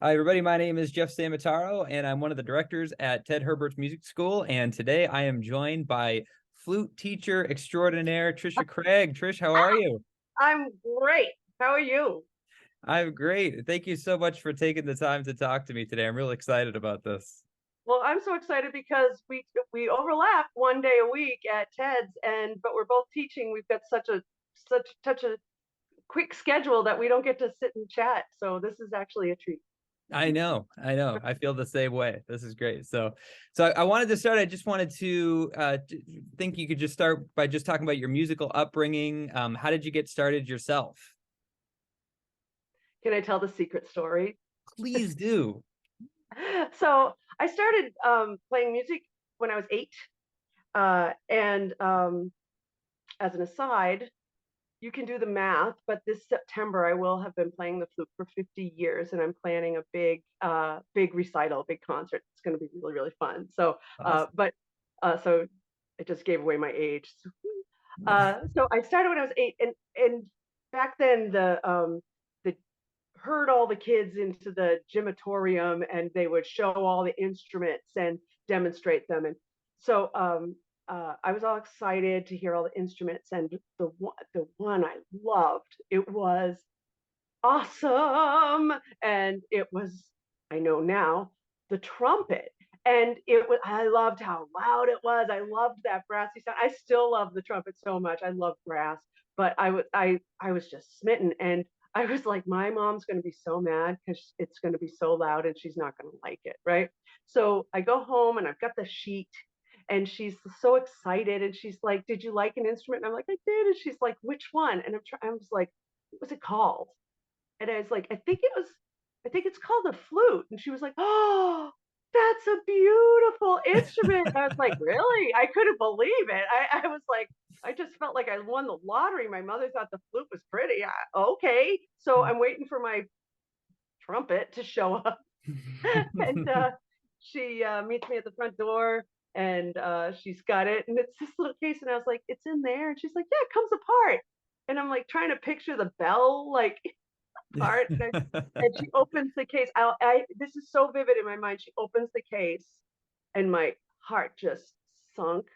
Hi, everybody. My name is Jeff Samataro, and I'm one of the directors at Ted Herbert's Music School. And today I am joined by flute teacher extraordinaire Trisha Craig. Trish, how are you? I'm great. How are you? I'm great. Thank you so much for taking the time to talk to me today. I'm really excited about this. Well, I'm so excited because we overlap one day a week at Ted's, and but we're both teaching. We've got such a quick schedule that we don't get to sit and chat. So this is actually a treat. I know, I know. I feel the same way. This is great. So I wanted to start. I just wanted to think you could just start by just talking about your musical upbringing. How did you get started yourself? Can I tell the secret story? Please do. So I started playing music when I was 8, and as an aside, you can do the math, but this September I will have been playing the flute for 50 years, and I'm planning a big recital, big concert. It's going to be really, really fun. So, Awesome. so I just gave away my age. So I started when I was 8, and back then the herd all the kids into the gymatorium, and they would show all the instruments and demonstrate them. And so I was all excited to hear all the instruments, and the one I loved, it was awesome, and it was, I know now, the trumpet. And I loved how loud it was. I loved that brassy sound. I still love the trumpet so much. I love brass, but I was just smitten. And I was like, my mom's going to be so mad because it's going to be so loud and she's not going to like it, right? So I go home and I've got the sheet, and she's so excited, and she's like, did you like an instrument? And I'm like, I did. And she's like, which one? And I was like, what was it called? And I was like, I think it's called a flute. And she was like, oh, that's a beautiful instrument. And I was like, really? I couldn't believe it. I was like, I just felt like I won the lottery. My mother thought the flute was pretty. Okay. So I'm waiting for my trumpet to show up. And she meets me at the front door, and she's got it. And it's this little case. And I was like, it's in there. And she's like, yeah, it comes apart. And I'm like trying to picture the bell, like part. And she opens the case. This is so vivid in my mind. She opens the case, and my heart just sunk.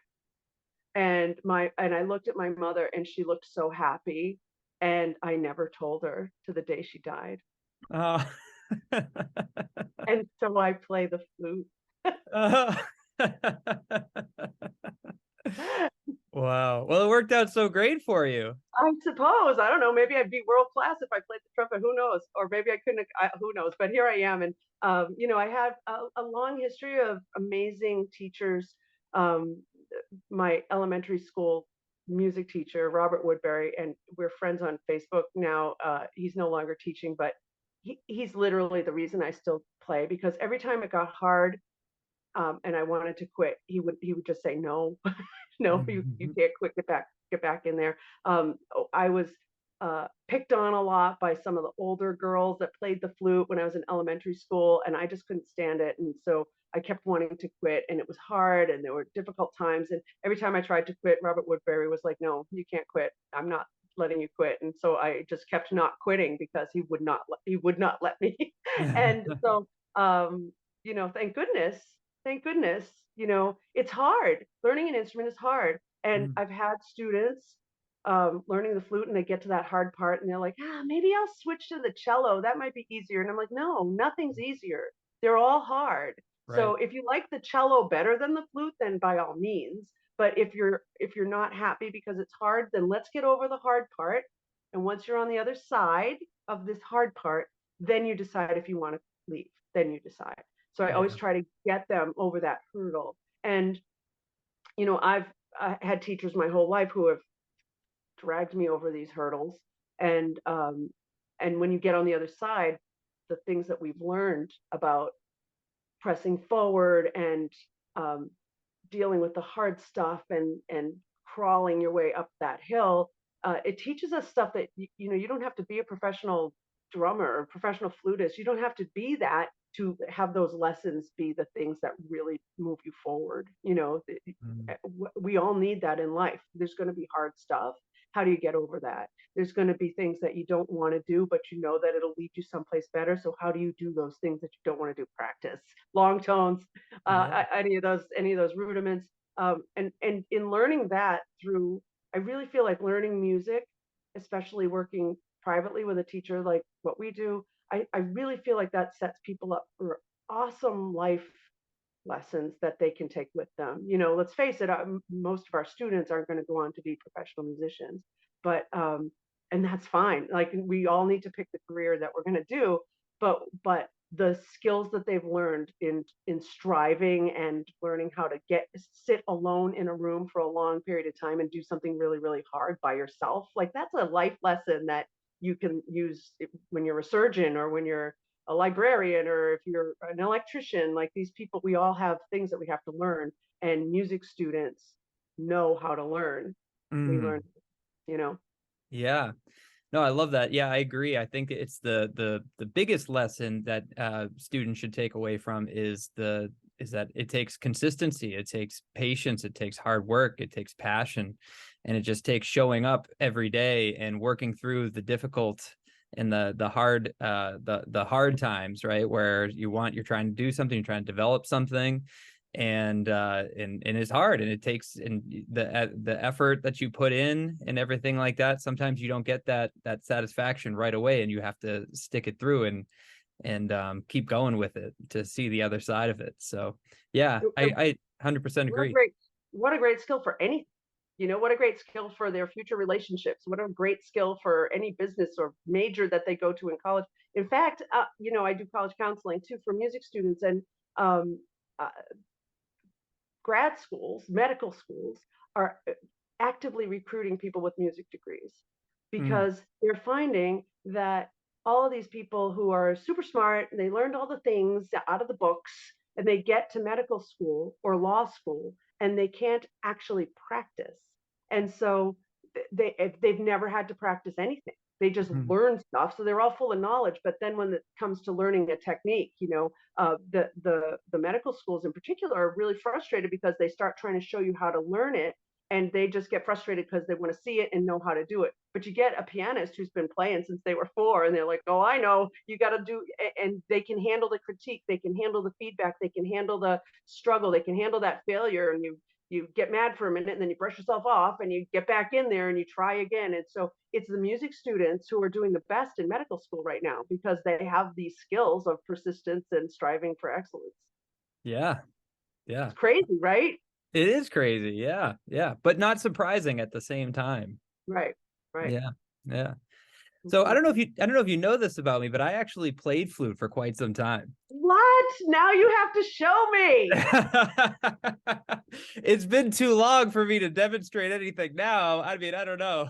And I looked at my mother, and she looked so happy. And I never told her to the day she died. Oh. And so I play the flute. Oh. Wow. Well, it worked out so great for you. I suppose, I don't know, maybe I'd be world class if I played the trumpet. Who knows? Or maybe I couldn't. Who knows? But here I am, and I have a long history of amazing teachers. Um, my elementary school music teacher, Robert Woodbury, and we're friends on Facebook now. He's no longer teaching, but he's literally the reason I still play, because every time it got hard, and I wanted to quit, he would just say no, no, you can't quit. Get back in there. I was picked on a lot by some of the older girls that played the flute when I was in elementary school, and I just couldn't stand it. And so I kept wanting to quit, and it was hard, and there were difficult times. And every time I tried to quit, Robert Woodbury was like, "No, you can't quit. I'm not letting you quit." And so I just kept not quitting because he would not let me. And so thank goodness, it's hard. Learning an instrument is hard. And I've had students learning the flute, and they get to that hard part, and they're like, maybe I'll switch to the cello. That might be easier. And I'm like, no, nothing's easier. They're all hard. So Right. if you like the cello better than the flute, then by all means. But if you're not happy because it's hard, then let's get over the hard part. And once you're on the other side of this hard part, then you decide if you want to leave. Then you decide. So I always Yeah. try to get them over that hurdle. And I've had teachers my whole life who have dragged me over these hurdles. And when you get on the other side, the things that we've learned about pressing forward, and um, dealing with the hard stuff, and crawling your way up that hill, it teaches us stuff that you don't have to be a professional drummer or professional flutist. You don't have to be that to have those lessons be the things that really move you forward. Mm. We all need that in life. There's going to be hard stuff. how do you get over that? There's going to be things that you don't want to do, but you know that it'll lead you someplace better. So how do you do those things that you don't want to do? Practice long tones, Yeah. any of those rudiments, and in learning that through, I really feel like learning music, especially working privately with a teacher like what we do, I really feel like that sets people up for awesome life lessons that they can take with them. Let's face it, most of our students aren't going to go on to be professional musicians, but and that's fine. Like we all need to pick the career that we're going to do, but the skills that they've learned in striving and learning how to sit alone in a room for a long period of time and do something really really hard by yourself, like that's a life lesson that you can use when you're a surgeon or when you're a librarian or if you're an electrician. Like these people, we all have things that we have to learn, and music students know how to learn. We learn, Mm. you know. Yeah. No, I love that. Yeah, I agree. I think it's the biggest lesson that students should take away from is that it takes consistency, it takes patience, it takes hard work, it takes passion, and it just takes showing up every day and working through the difficult and the hard times, right? Where you're trying to do something, you're trying to develop something, and it's hard, and it takes, and the effort that you put in and everything like that, sometimes you don't get that satisfaction right away, and you have to stick it through and keep going with it to see the other side of it. So yeah, I 100% What a agree. great, what a great skill for anything. What a great skill for their future relationships. What a great skill for any business or major that they go to in college. In fact, I do college counseling too for music students, and um, uh, grad schools, medical schools are actively recruiting people with music degrees Mm, because they're finding that all of these people who are super smart and they learned all the things out of the books, and they get to medical school or law school and they can't actually practice. And so they've never had to practice anything. They just mm, learn stuff, so they're all full of knowledge. But then when it comes to learning a technique, the medical schools in particular are really frustrated because they start trying to show you how to learn it, and they just get frustrated because they want to see it and know how to do it. But you get a pianist who's been playing since they were 4, and they're like, oh, I know, you got to do, and they can handle the critique, they can handle the feedback, they can handle the struggle, they can handle that failure, and you get mad for a minute and then you brush yourself off and you get back in there and you try again. And so it's the music students who are doing the best in medical school right now because they have these skills of persistence and striving for excellence. yeah, yeah. It's crazy, right? It is crazy. Yeah, yeah, but not surprising at the same time. Right, right. Yeah, yeah. So Mhm. I don't know if you know this about me, but I actually played flute for quite some time. What? Now you have to show me. It's been too long for me to demonstrate anything now. I mean, I don't know.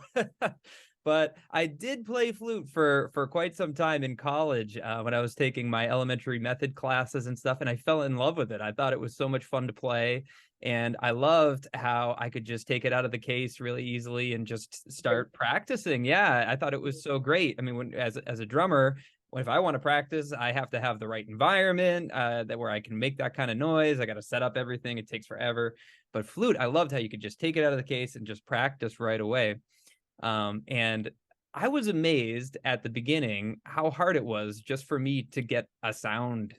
But I did play flute for quite some time in college when I was taking my elementary method classes and stuff, and I fell in love with it. I thought it was so much fun to play, and I loved how I could just take it out of the case really easily and just start practicing. Yeah, I thought it was so great. I mean, as a drummer, if I want to practice, I have to have the right environment that where I can make that kind of noise. I got to set up everything. It takes forever. But flute, I loved how you could just take it out of the case and just practice right away. And I was amazed at the beginning how hard it was just for me to get a sound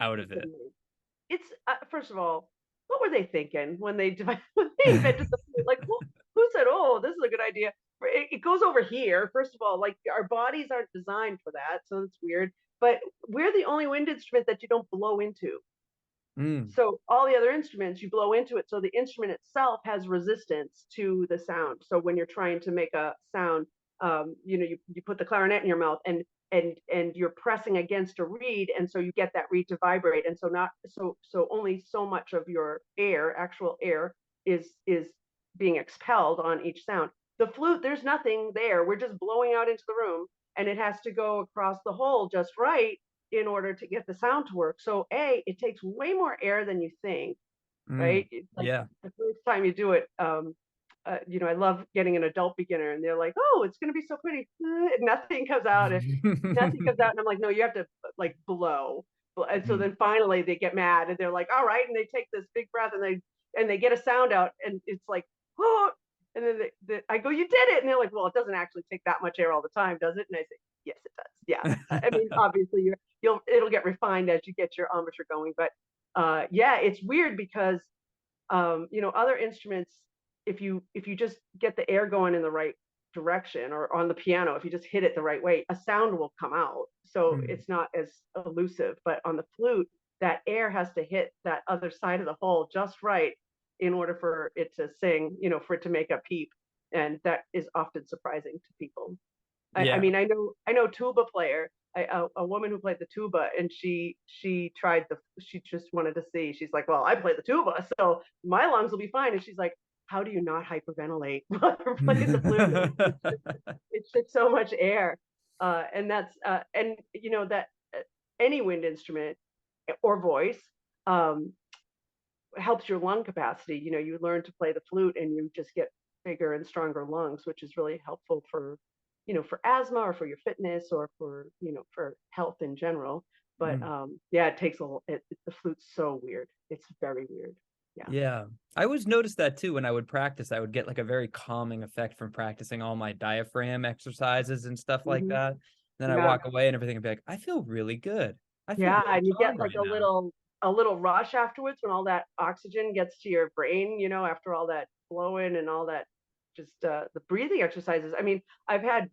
out of it. It's first of all, what were they thinking when they when they invented the flute? Like, who said, "Oh, this is a good idea"? It goes over here. First of all, like our bodies aren't designed for that, so it's weird. But we're the only wind instrument that you don't blow into. Mm, So all the other instruments, you blow into it. So the instrument itself has resistance to the sound. So when you're trying to make a sound, you put the clarinet in your mouth and you're pressing against a reed, and so you get that reed to vibrate. And so not so only so much of your air, actual air, is being expelled on each sound. The flute, there's nothing there. We're just blowing out into the room, and it has to go across the hole just right in order to get the sound to work. So it takes way more air than you think, mm, right? It's like yeah. the first time you do it, I love getting an adult beginner and they're like, oh, it's going to be so pretty. Nothing comes out. Nothing comes out. And I'm like, no, you have to like blow. And so Mm. then finally they get mad and they're like, all right. And they take this big breath and they get a sound out and it's like, oh, And then I go, you did it. And they're like, well, it doesn't actually take that much air all the time, does it? And I say, yes, it does. Yeah. I mean, obviously it'll get refined as you get your embouchure going. But yeah, it's weird because, other instruments, if you just get the air going in the right direction, or on the piano, if you just hit it the right way, a sound will come out. So Mm. it's not as elusive. But on the flute, that air has to hit that other side of the hole just right in order for it to sing, for it to make a peep. And that is often surprising to people. I Yeah. mean, I know tuba player, a woman who played the tuba, and she just wanted to see. She's like, well, I play the tuba, so my lungs will be fine. And she's like, how do you not hyperventilate while you're playing the flute? It's just so much air, and that's and that any wind instrument or voice, um, helps your lung capacity. You learn to play the flute and you just get bigger and stronger lungs, which is really helpful for asthma, or for your fitness, or for health in general. But Mm. yeah, it takes the flute's so weird. It's very weird. Yeah. Yeah. I always noticed that too when I would practice. I would get like a very calming effect from practicing all my diaphragm exercises and stuff like Hmm. that. Then I Yeah. walk away and everything and be like, I feel really good. I feel Yeah, really and you calm get like right a now. little rush afterwards when all that oxygen gets to your brain, after all that blowing and all that, just the breathing exercises. I mean, I've had,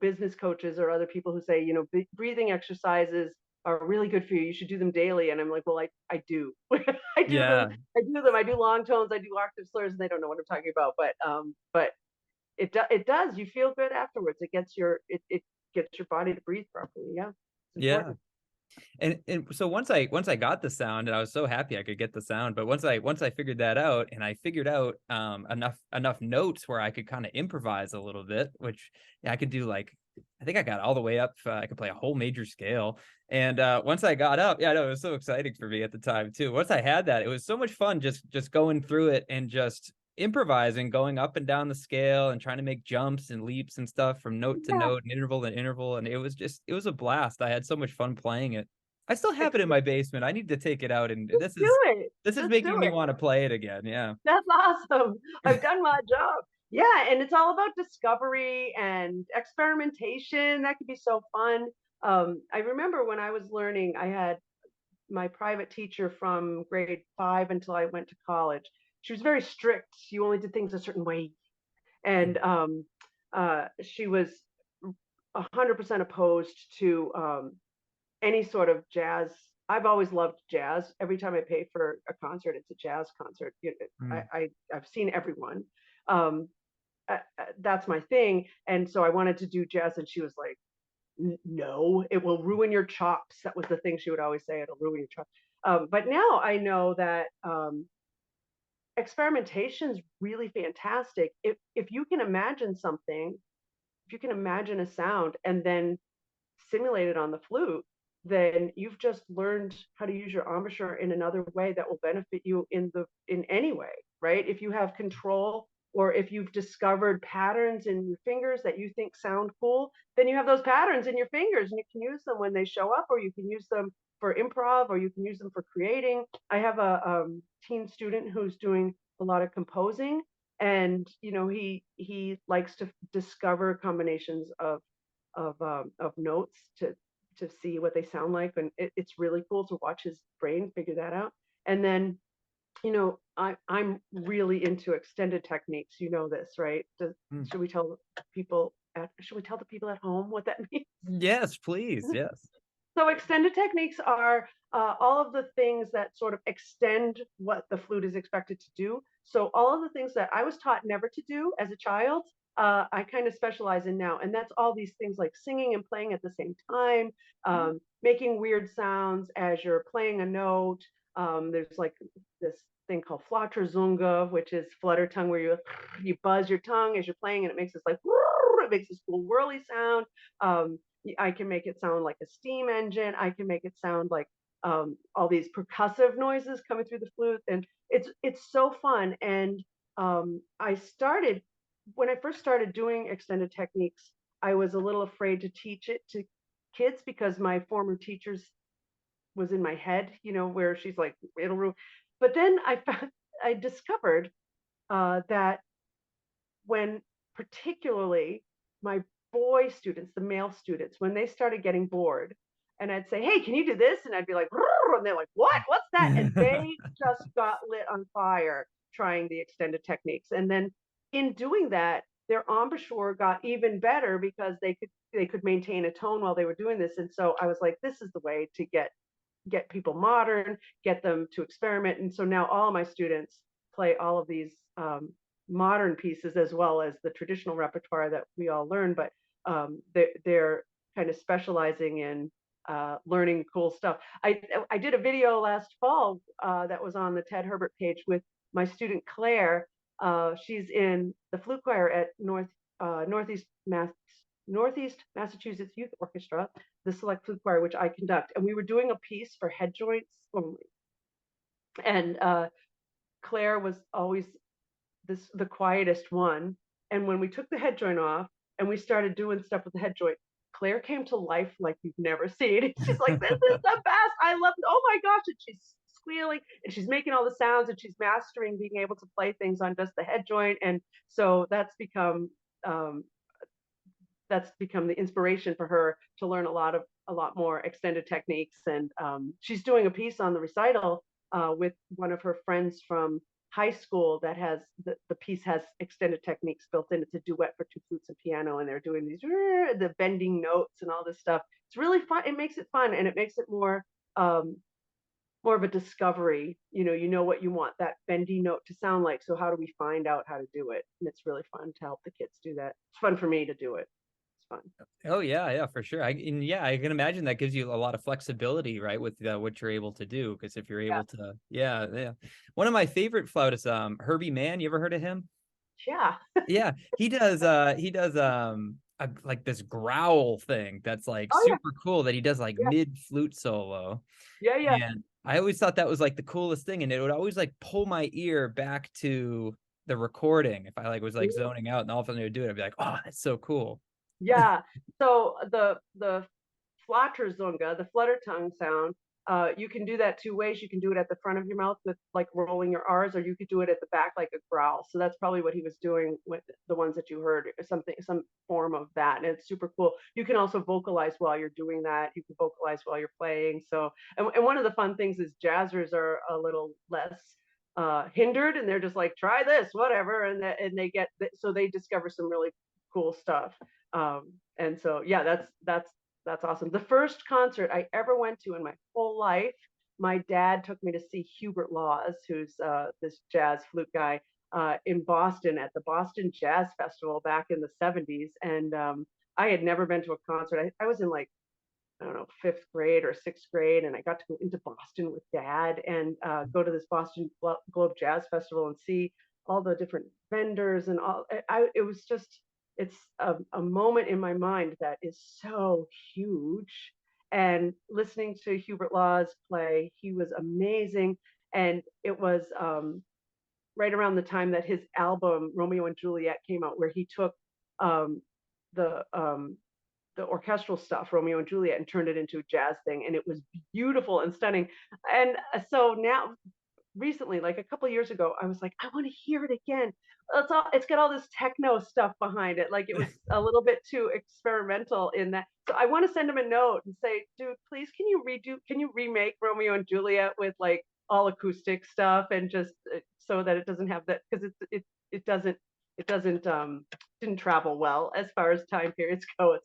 business coaches or other people who say, breathing exercises are really good for you. You should do them daily. And I'm like, well, I do. I do them. Yeah. I do them. I do long tones. I do octave slurs, and they don't know what I'm talking about. But it does. You feel good afterwards. It gets your body to breathe properly. Yeah, it's Yeah. important. And so once I got the sound, and I was so happy I could get the sound, but once I figured that out, and I figured out enough notes where I could kind of improvise a little bit, which, yeah, I could do, like, I think I got all the way up. I could play a whole major scale. And once I got up, yeah, no, it was so exciting for me at the time too. Once I had that, it was so much fun just going through it and just improvising, going up and down the scale and trying to make jumps and leaps and stuff from note to Yeah. note and interval and interval. And it was a blast. I had so much fun playing it. I still have it in Ex- my basement. I need to take it out, and Just this do is it. this is Just making do me it. want to play it again. Yeah. That's awesome. I've done my job. Yeah, and it's all about discovery and experimentation. That could be so fun. I remember when I was learning, I had my private teacher from grade 5 until I went to college. She was very strict. You only did things a certain way, and she was 100% opposed to any sort of jazz. I've always loved jazz. Every time I pay for a concert, it's a jazz concert. Mm. I've seen everyone. Um, that's my thing, and so I wanted to do jazz, and she was like, No, it will ruin your chops." That was the thing she would always say. It'll ruin your chops. But now I know that experimentation is really fantastic. If you can imagine something, if you can imagine a sound and then simulate it on the flute, then you've just learned how to use your embouchure in another way that will benefit you in any way, right? If you have control, or if you've discovered patterns in your fingers that you think sound cool, then you have those patterns in your fingers and you can use them when they show up, or you can use them for improv, or you can use them for creating. I have a teen student who's doing a lot of composing, and he likes to discover combinations of notes to see what they sound like, and it's really cool to watch his brain figure that out. And then I'm really into extended techniques. You know this, right? Mm. Should we tell the people at home what that means? Yes, please. Yes. So extended techniques are all of the things that sort of extend what the flute is expected to do. So all of the things that I was taught never to do as a child, I kind of specialize in now. And that's all these things like singing and playing at the same time, making weird sounds as you're playing a note. There's like this thing called Flatterzunge, which is flutter tongue, where you buzz your tongue as you're playing, and it makes this like it makes this cool whirly sound. I can make it sound like a steam engine. I can make it sound like all these percussive noises coming through the flute, and it's so fun. And I started when I first started doing extended techniques. I was a little afraid to teach it to kids because my former teachers was in my head, where she's like, it'll ruin. But then I discovered that when particularly my boy students, the male students, when they started getting bored, and I'd say, "Hey, can you do this?" And I'd be like, and they're like, "What? What's that?" And they just got lit on fire trying the extended techniques. And then in doing that, their embouchure got even better because they could maintain a tone while they were doing this. And so I was like, this is the way to get people modern, get them to experiment. And so now all of my students play all of these modern pieces as well as the traditional repertoire that we all learn, but they're kind of specializing in learning cool stuff. I did a video last fall that was on the Ted Herbert page with my student Claire. She's in the flute choir at Northeast Massachusetts Youth Orchestra, the Select Flute Choir, which I conduct. And we were doing a piece for head joints only. And Claire was always the quietest one. And when we took the head joint off and we started doing stuff with the head joint, Claire came to life like you've never seen. She's like, "This is the best. I love it. Oh my gosh." And she's squealing and she's making all the sounds and she's mastering being able to play things on just the head joint. And so um, that's become the inspiration for her to learn a lot more extended techniques. And she's doing a piece on the recital with one of her friends from high school that has the piece has extended techniques built in. It's a duet for two flutes and piano, and they're doing these the bending notes and all this stuff. It's really fun. It makes it fun, and it makes it more of a discovery. You know what you want that bendy note to sound like. So how do we find out how to do it? And it's really fun to help the kids do that. It's fun for me to do it. It's fun. Oh yeah, yeah, for sure. Yeah, I can imagine that gives you a lot of flexibility, right, with what you're able to do. Because if you're Yeah. able to, yeah, yeah. One of my favorite flautists, Herbie Mann. You ever heard of him? Yeah. Yeah, he does like this growl thing that's like Oh yeah. super cool that he does like Yeah. mid flute solo. Yeah. Yeah. And I always thought that was like the coolest thing, and it would always like pull my ear back to the recording if I like was like zoning out, and all of a sudden it would do it. I'd be like, oh, that's so cool. Yeah. So the Flatterzunga, the flutter tongue sound, you can do that two ways. You can do it at the front of your mouth with like rolling your R's, or you could do it at the back like a growl. So that's probably what he was doing with the ones that you heard, some form of that. And it's super cool. You can also vocalize while you're doing that. You can vocalize while you're playing. So, and one of the fun things is jazzers are a little less hindered, and they're just like, try this, whatever. And they get, so they discover some really cool stuff. And so, yeah, that's awesome. The first concert I ever went to in my whole life, my dad took me to see Hubert Laws, who's this jazz flute guy, in Boston at the Boston Jazz Festival back in the 70s. And I had never been to a concert. I was in like, I don't know, fifth grade or sixth grade, and I got to go into Boston with dad and go to this Boston Globe Jazz Festival and see all the different vendors and all. It was just, it's a moment in my mind that is so huge. And listening to Hubert Laws play, he was amazing. And it was right around the time that his album Romeo and Juliet came out, where he took um, the the orchestral stuff, Romeo and Juliet, and turned it into a jazz thing. And it was beautiful and stunning. And so now, recently, like a couple of years ago, I was like, I want to hear it again. It's got all this techno stuff behind it. Like it was a little bit too experimental in that. So I want to send him a note and say, dude, please, can you remake Romeo and Juliet with like all acoustic stuff, and just so that it doesn't have that, because it doesn't it doesn't didn't travel well as far as time periods go. It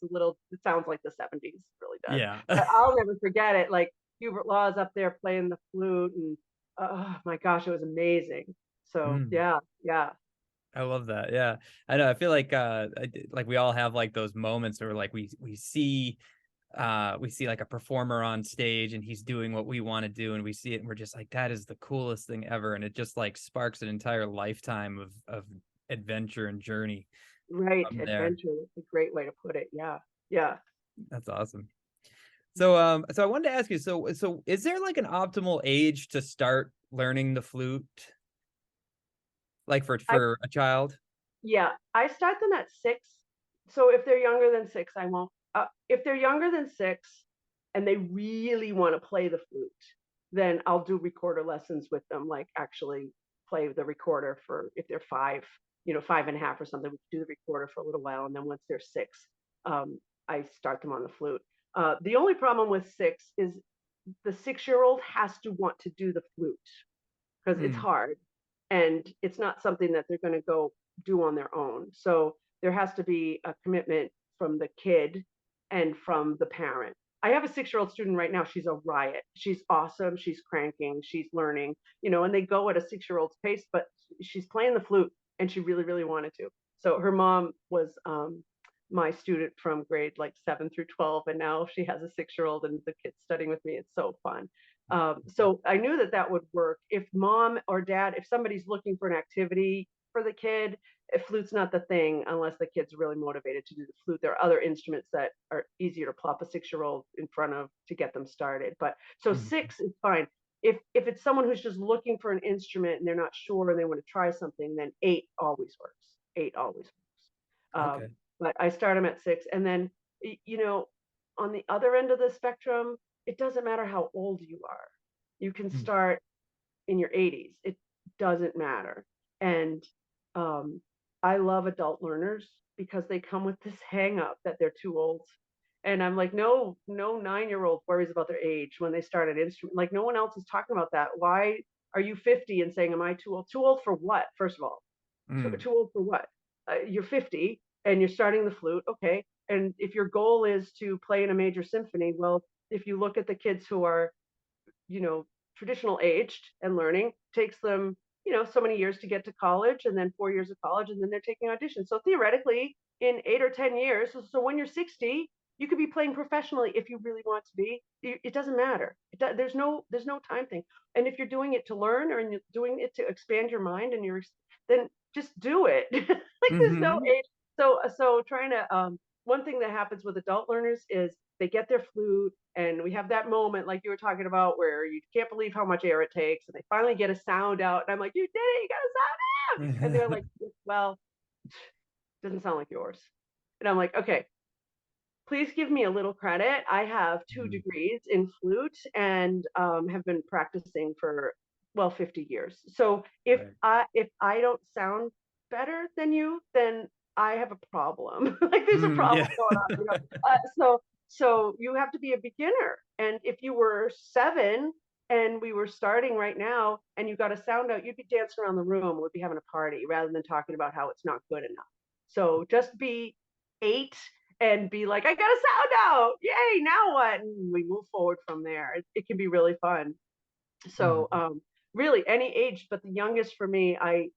sounds like the 70s, it really does. Yeah. But I'll never forget it. Like Hubert Laws up there playing the flute, and oh my gosh, it was amazing. So Mm. yeah, yeah, I love that. Yeah. I know. I feel like like we all have like those moments where like we see like a performer on stage and he's doing what we want to do, and we see it and we're just like, that is the coolest thing ever, and it just like sparks an entire lifetime of adventure and journey right. from there. Adventure. That's a great way to put it. Yeah, yeah. That's awesome. So I wanted to ask you, so is there like an optimal age to start learning the flute, like I for a child? Yeah, I start them at 6. So if they're younger than 6, I won't. If they're younger than 6 and they really want to play the flute, then I'll do recorder lessons with them, like actually play the recorder for if they're 5. 5.5 or something, we do the recorder for a little while, and then once they're 6, I start them on the flute. The only problem with 6 is the 6-year-old has to want to do the flute because it's Mm, hard and it's not something that they're going to go do on their own. So there has to be a commitment from the kid and from the parent. I have a 6-year-old student right now. She's a riot. She's awesome. She's cranking. She's learning, and they go at a 6-year-old's pace, but she's playing the flute and she really, really wanted to. So her mom was my student from grade like 7 through 12, and now she has a 6-year-old and the kid's studying with me. It's so fun. So I knew that that would work. If mom or dad, if somebody's looking for an activity for the kid, if flute's not the thing, unless the kid's really motivated to do the flute. There are other instruments that are easier to plop a 6-year-old in front of to get them started. But so mhm. 6 is fine. If it's someone who's just looking for an instrument and they're not sure and they want to try something, then 8 always works. 8 always works. Okay. But I start them at 6, and then on the other end of the spectrum, it doesn't matter how old you are. You can Mm, start in your 80s. It doesn't matter. And um, I love adult learners because they come with this hang up that they're too old. And I'm like, no, no 9-year-old worries about their age when they start an instrument. Like, no one else is talking about that. Why are you 50 and saying, am I too old? Too old for what, first of all? mm, Too old for what? You're 50 and you're starting the flute, okay. And if your goal is to play in a major symphony, well, if you look at the kids who are you know, traditional aged and learning, takes them, so many years to get to college and then 4 years of college and then they're taking auditions. So theoretically, in 8 or 10 years, so when you're 60, you could be playing professionally if you really want to be. It doesn't matter. There's no time thing. And if you're doing it to learn or you're doing it to expand your mind and then just do it. Like there's no mhm. age. So trying to one thing that happens with adult learners is they get their flute and we have that moment like you were talking about where you can't believe how much air it takes and they finally get a sound out and I'm like, you did it, you got a sound out. And they're like, well, doesn't sound like yours. And I'm like, okay, please give me a little credit. I have 2 degrees in flute and have been practicing for 50 years. So if Right. I don't sound better than you, then I have a problem. Like there's a Mm, problem yeah. going on. So you have to be a beginner. And if you were 7 and we were starting right now and you got a sound out, you'd be dancing around the room, we'd be having a party rather than talking about how it's not good enough. So just be 8 and be like, I got a sound out. Yay, now what? And we move forward from there. It can be really fun. So Mhm. really any age, but the youngest for me, I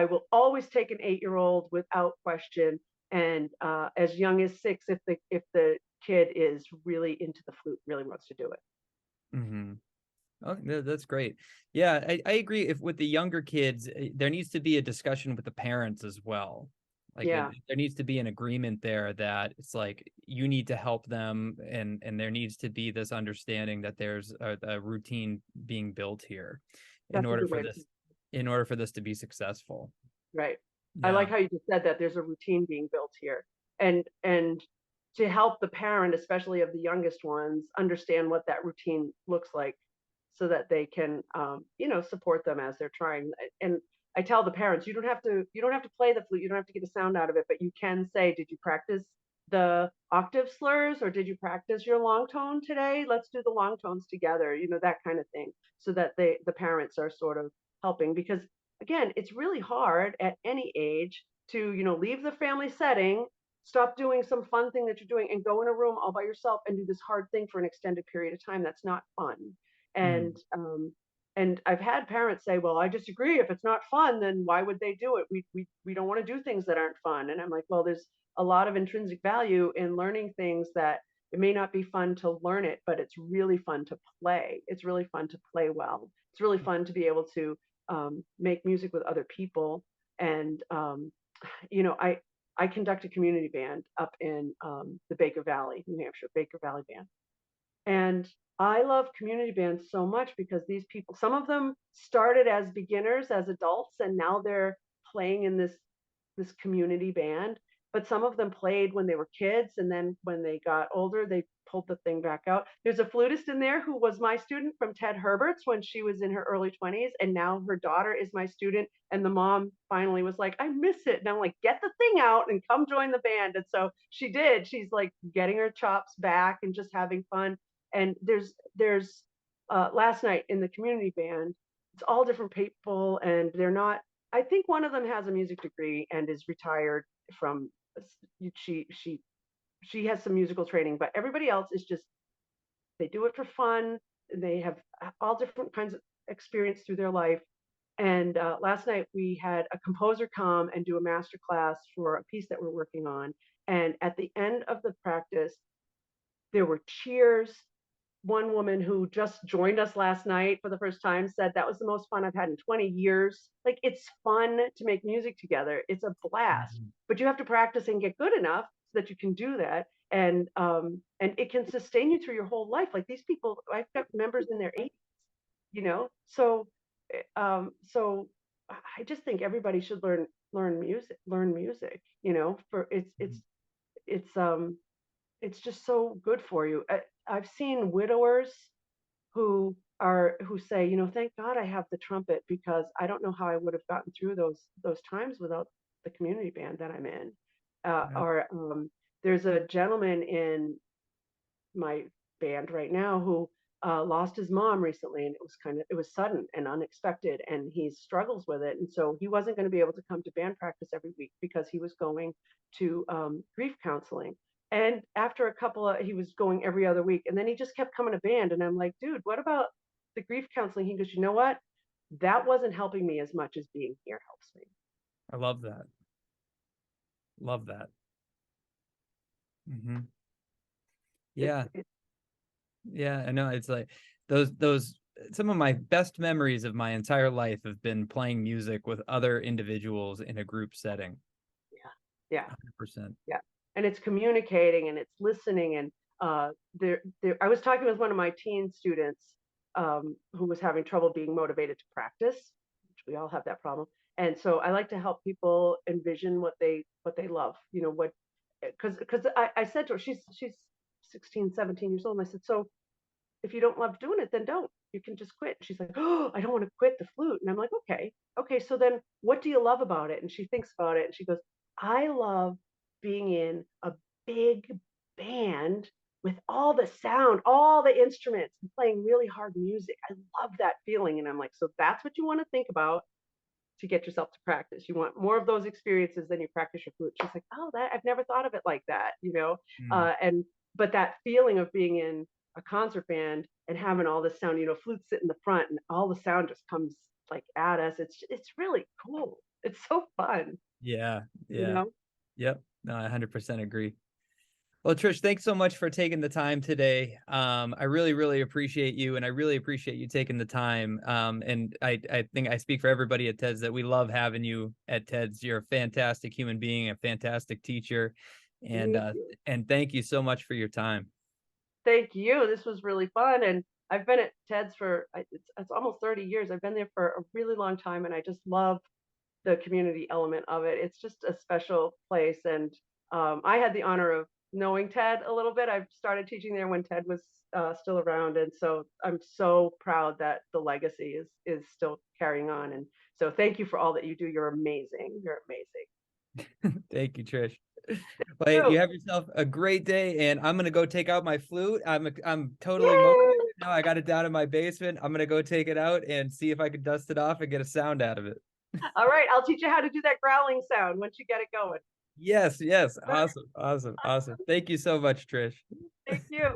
will always take an 8-year-old without question. And as young as 6, if the kid is really into the flute, really wants to do it. Mhm. Oh, that's great. Yeah, I agree. If with the younger kids, there needs to be a discussion with the parents as well. Like Yeah, there needs to be an agreement there that it's like you need to help them, and there needs to be this understanding that there's a routine being built here in that's a order good for way this in order for this to be successful. right. I Yeah. like how you just said that there's a routine being built here. And to help the parent, especially of the youngest ones, understand what that routine looks like so that they can support them as they're trying. And I tell the parents, you don't have to play the flute, you don't have to get a sound out of it, but you can say, did you practice the octave slurs or did you practice your long tone today? Let's do the long tones together, that kind of thing, so that the parents are sort of helping because again, it's really hard at any age to, leave the family setting, stop doing some fun thing that you're doing and go in a room all by yourself and do this hard thing for an extended period of time. That's not fun. Mm, And I've had parents say, well, I disagree. If it's not fun, then why would they do it? We don't want to do things that aren't fun. And I'm like, well, there's a lot of intrinsic value in learning things that it may not be fun to learn it, but it's really fun to play. It's really fun to play well. It's really fun to be able to make music with other people. And you know, I conduct a community band up in the Baker Valley, New Hampshire, Baker Valley Band, and I love community bands so much because these people, some of them started as beginners, as adults, and now they're playing in this community band. but some of them played when they were kids, and then when they got older, they pulled the thing back out. There's a flutist in there who was my student from Ted Herbert's when she was in her early 20s, and now her daughter is my student. And the mom finally was like, I miss it. And I'm like, get the thing out and come join the band. And so she did. She's like getting her chops back and just having fun. And there's last night in the community band, it's all different people, and they're not. I think one of them has a music degree and is retired from. She has some musical training, but everybody else is just, they do it for fun. They have all different kinds of experience through their life. And last night we had a composer come and do a master class for a piece that we're working on. And at the end of the practice, there were cheers. One woman who just joined us last night for the first time said that was the most fun I've had in 20 years. Like, it's fun to make music together. It's a blast, but you have to practice and get good enough so that you can do that. And it can sustain you through your whole life. Like, these people, I've got members in their 80s, so so I just think everybody should learn music, for it's it's just so good for you. I've seen widowers who say, thank God I have the trumpet, because I don't know how I would have gotten through those times without the community band that I'm in. Yeah. Or there's a gentleman in my band right now who lost his mom recently, and it was sudden and unexpected, and he struggles with it. And so he wasn't going to be able to come to band practice every week because he was going to grief counseling. And after he was going every other week, and then he just kept coming to band. And I'm like, dude, what about the grief counseling? He goes, you know what? That wasn't helping me as much as being here helps me. I love that. Love that. Mm-hmm. Yeah. Yeah, I know. It's like those some of my best memories of my entire life have been playing music with other individuals in a group setting. Yeah. 100%. Yeah. And it's communicating and it's listening. And I was talking with one of my teen students who was having trouble being motivated to practice, which we all have that problem. And so I like to help people envision what they love, because I said to her, she's 16, 17 years old, and I said, so if you don't love doing it, then don't. You can just quit. She's like, oh, I don't want to quit the flute. And I'm like, okay. So then what do you love about it? And she thinks about it and she goes, I love being in a big band with all the sound, all the instruments, and playing really hard music. I love that feeling. And I'm like, so that's what you want to think about to get yourself to practice. You want more of those experiences than you practice your flute. She's like, oh, that I've never thought of it like that. Mm. But that feeling of being in a concert band and having all this sound, flutes sit in the front and all the sound just comes like at us. It's really cool. It's so fun. Yeah. you Yeah. know? Yep. No, I 100% agree. Well, Trish, thanks so much for taking the time today. I really, really appreciate you, and I really appreciate you taking the time. And I think I speak for everybody at TEDS that we love having you at TEDS. You're a fantastic human being, a fantastic teacher, and thank you so much for your time. Thank you. This was really fun. And I've been at TEDS for it's almost 30 years. I've been there for a really long time, and I just love the community element of it. It's just a special place. And I had the honor of knowing Ted a little bit. I started teaching there when Ted was still around, and so I'm so proud that the legacy is still carrying on. And so thank you for all that you do. You're amazing. You're amazing. Thank you, Trish. Well, So, you have yourself a great day, and I'm gonna go take out my flute. I'm totally yay! motivated now. I got it down in my basement. I'm gonna go take it out and see if I can dust it off and get a sound out of it. All right, I'll teach you how to do that growling sound once you get it going. Yes, yes. Awesome, awesome, awesome. Thank you so much, Trish. Thank you.